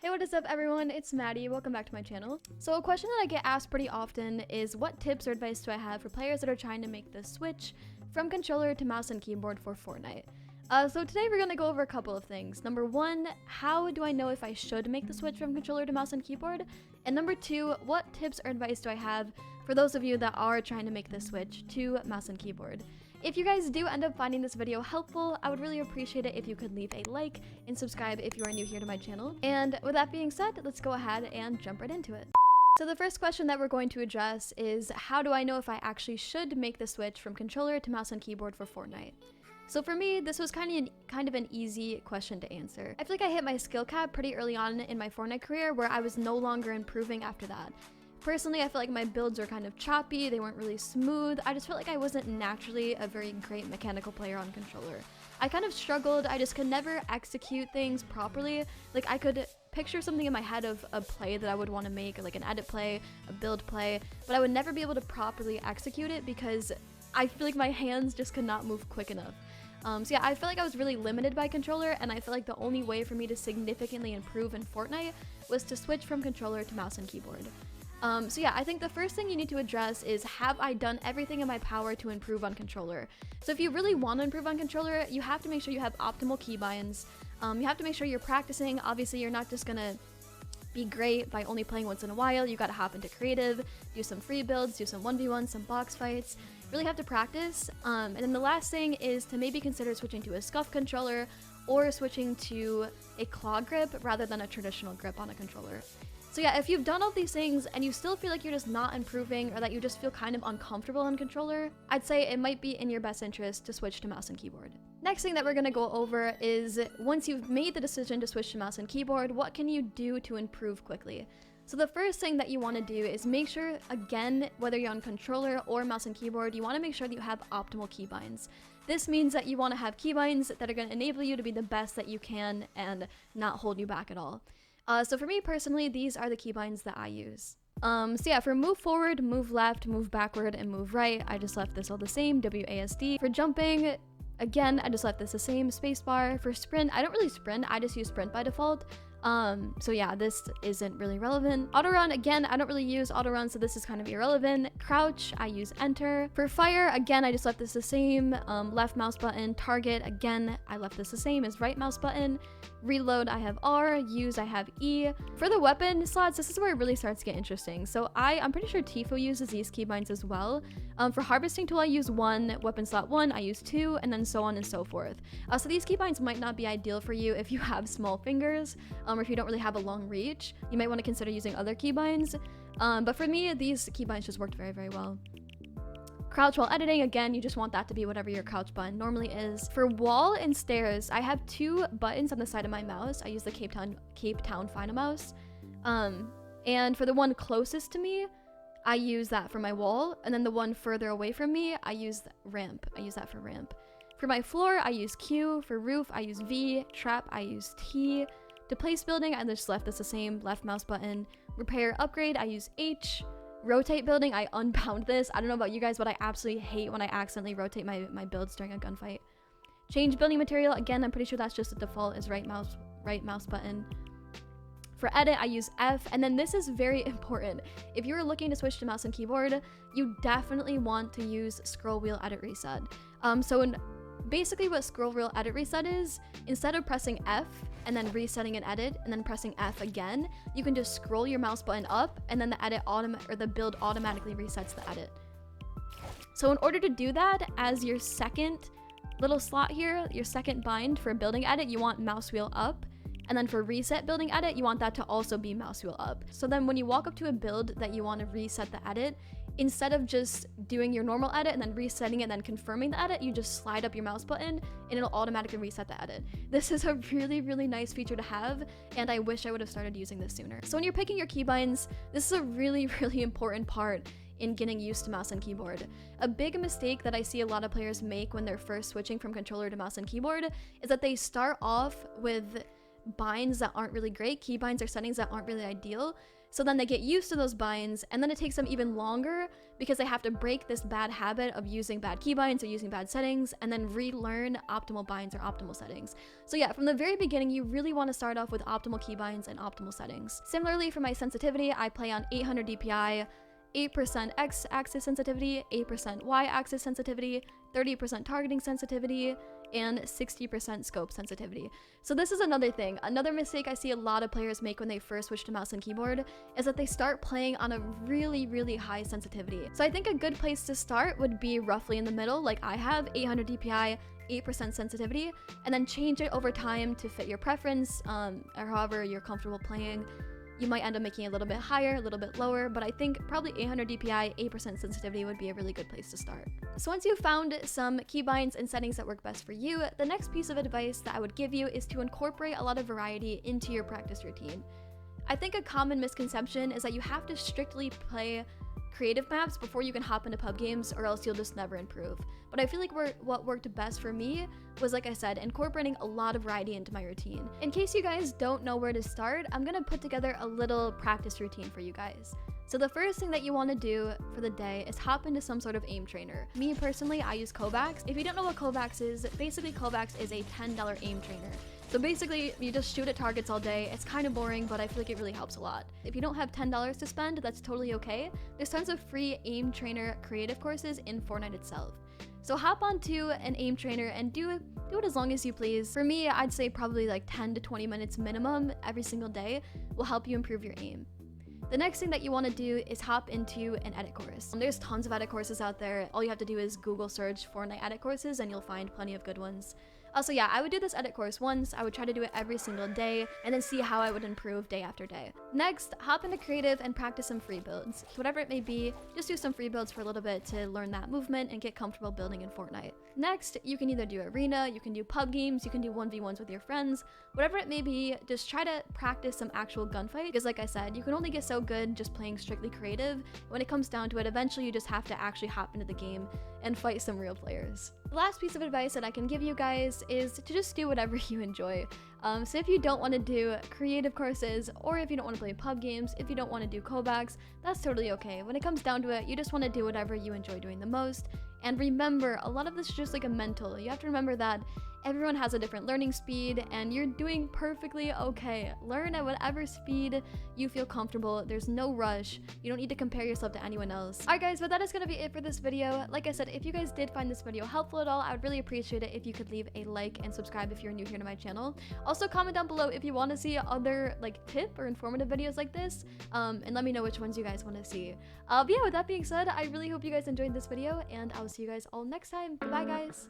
Hey, what is up everyone? It's Maddie. Welcome back to my channel. So a question that I get asked pretty often is what tips or advice do I have for players that are trying to make the switch from controller to mouse and keyboard for Fortnite? So today we're going to go over a couple of things. Number one, how do I know if I should make the switch from controller to mouse and keyboard? And number two, what tips or advice do I have for those of you that are trying to make the switch to mouse and keyboard? If you guys do end up finding this video helpful, I would really appreciate it if you could leave a like and subscribe if you are new here to my channel. And with that being said, let's go ahead and jump right into it. So the first question that we're going to address is, how do I know if I actually should make the switch from controller to mouse and keyboard for Fortnite? So for me, this was kind of an easy question to answer. I feel like I hit my skill cap pretty early on in my Fortnite career where I was no longer improving after that. Personally, I feel like my builds are kind of choppy, they weren't really smooth. I just felt like I wasn't naturally a very great mechanical player on controller. I kind of struggled, I just could never execute things properly. Like, I could picture something in my head of a play that I would want to make, like an edit play, a build play, but I would never be able to properly execute it because I feel like my hands just could not move quick enough. So yeah, I feel like I was really limited by controller, and I feel like the only way for me to significantly improve in Fortnite was to switch from controller to mouse and keyboard. So yeah, I think the first thing you need to address is, have I done everything in my power to improve on controller? So if you really want to improve on controller, you have to make sure you have optimal keybinds. You have to make sure you're practicing. Obviously, you're not just gonna be great by only playing once in a while. You gotta hop into creative, do some free builds, do some 1v1, some box fights. Really have to practice. And then the last thing is to maybe consider switching to a scuff controller or switching to a claw grip rather than a traditional grip on a controller. So yeah, if you've done all these things and you still feel like you're just not improving or that you just feel kind of uncomfortable on controller, I'd say it might be in your best interest to switch to mouse and keyboard. Next thing that we're going to go over is, once you've made the decision to switch to mouse and keyboard, what can you do to improve quickly? So the first thing that you want to do is make sure, again, whether you're on controller or mouse and keyboard, you want to make sure that you have optimal keybinds. This means that you want to have keybinds that are going to enable you to be the best that you can and not hold you back at all. So for me personally, these are the keybinds that I use. So yeah, for move forward, move left, move backward, and move right, I just left this all the same, WASD. For jumping, again, I just left this the same, spacebar. For sprint, I don't really sprint, I just use sprint by default. So yeah, this isn't really relevant. Auto run, again, I don't really use auto run, so this is kind of irrelevant. Crouch, I use enter. For fire, again, I just left this the same. Left mouse button. Target, again, I left this the same as right mouse button. Reload, I have R. Use, I have E. For the weapon slots, this is where it really starts to get interesting. So I'm pretty sure Tifo uses these keybinds as well. For harvesting tool, I use 1, weapon slot 1, I use 2, and then so on and so forth. So these keybinds might not be ideal for you if you have small fingers, or if you don't really have a long reach. You might want to consider using other keybinds. But for me, these keybinds just worked very, very well. Crouch while editing, again, you just want that to be whatever your crouch button normally is. For wall and stairs, I have 2 buttons on the side of my mouse. I use the Cape Town Final Mouse. And for the one closest to me, I use that for my wall, and then the one further away from me, I use ramp. I use that for ramp. For my floor, I use Q. For roof, I use V. Trap, I use T. To place building, I just left this the same, left mouse button. Repair upgrade, I use H. Rotate building, I unbound this. I don't know about you guys, but I absolutely hate when I accidentally rotate my builds during a gunfight. Change building material, again, I'm pretty sure that's just the default is right mouse button. For edit, I use F, and then this is very important. If you're looking to switch to mouse and keyboard, you definitely want to use scroll wheel edit reset. Basically what scroll wheel edit reset is, instead of pressing F and then resetting an edit and then pressing F again, you can just scroll your mouse button up and then the build automatically resets the edit. So in order to do that, as your second little slot here, your second bind for building edit, you want mouse wheel up. And then for reset building edit, you want that to also be mouse wheel up. So then when you walk up to a build that you want to reset the edit, instead of just doing your normal edit and then resetting it and then confirming the edit, you just slide up your mouse button and it'll automatically reset the edit. This is a really, really nice feature to have, and I wish I would have started using this sooner. So when you're picking your keybinds, this is a really, really important part in getting used to mouse and keyboard. A big mistake that I see a lot of players make when they're first switching from controller to mouse and keyboard is that they start off with binds that aren't really great, keybinds or settings that aren't really ideal. So then they get used to those binds, and then it takes them even longer because they have to break this bad habit of using bad keybinds or using bad settings and then relearn optimal binds or optimal settings. So yeah, from the very beginning, you really want to start off with optimal keybinds and optimal settings. Similarly, for my sensitivity, I play on 800 DPI, 8% x-axis sensitivity, 8% y-axis sensitivity, 30% targeting sensitivity, and 60% scope sensitivity. So this is another thing. Another mistake I see a lot of players make when they first switch to mouse and keyboard is that they start playing on a really, really high sensitivity. So I think a good place to start would be roughly in the middle, like I have 800 DPI, 8% sensitivity, and then change it over time to fit your preference, or however you're comfortable playing. You might end up making it a little bit higher, a little bit lower, but I think probably 800 DPI, 8% sensitivity would be a really good place to start. So once you've found some keybinds and settings that work best for you, the next piece of advice that I would give you is to incorporate a lot of variety into your practice routine. I think a common misconception is that you have to strictly play creative maps before you can hop into pub games, or else you'll just never improve. But I feel like what worked best for me was, like I said, incorporating a lot of variety into my routine. In case you guys don't know where to start, I'm gonna put together a little practice routine for you guys. So the first thing that you want to do for the day is hop into some sort of aim trainer. Me personally, I use Kovacs. If you don't know what Kovacs is, basically Kovacs is a $10 aim trainer. So basically, you just shoot at targets all day. It's kind of boring, but I feel like it really helps a lot. If you don't have $10 to spend, that's totally okay. There's tons of free aim trainer creative courses in Fortnite itself. So hop onto an aim trainer and do it as long as you please. For me, I'd say probably like 10 to 20 minutes minimum every single day will help you improve your aim. The next thing that you want to do is hop into an edit course. There's tons of edit courses out there. All you have to do is Google search Fortnite edit courses and you'll find plenty of good ones. So yeah, I would do this edit course once. I would try to do it every single day and then see how I would improve day after day. Next, hop into creative and practice some free builds. Whatever it may be, just do some free builds for a little bit to learn that movement and get comfortable building in Fortnite. Next, you can either do arena, you can do pub games, you can do 1v1s with your friends, whatever it may be, just try to practice some actual gunfight, because like I said, you can only get so good just playing strictly creative. When it comes down to it, eventually you just have to actually hop into the game and fight some real players. The last piece of advice that I can give you guys is to just do whatever you enjoy. So if you don't want to do creative courses, or if you don't want to play pub games, if you don't want to do Kovacs, that's totally okay. When it comes down to it, you just want to do whatever you enjoy doing the most. And remember, a lot of this is just like a mental. You have to remember that everyone has a different learning speed and you're doing perfectly okay. Learn at whatever speed you feel comfortable. There's no rush. You don't need to compare yourself to anyone else. Alright guys, but that is going to be it for this video. Like I said, if you guys did find this video helpful at all, I would really appreciate it if you could leave a like and subscribe if you're new here to my channel. Also comment down below if you want to see other like tip or informative videos like this, and let me know which ones you guys want to see. But yeah, with that being said, I really hope you guys enjoyed this video and I'll see you guys all next time. Bye guys!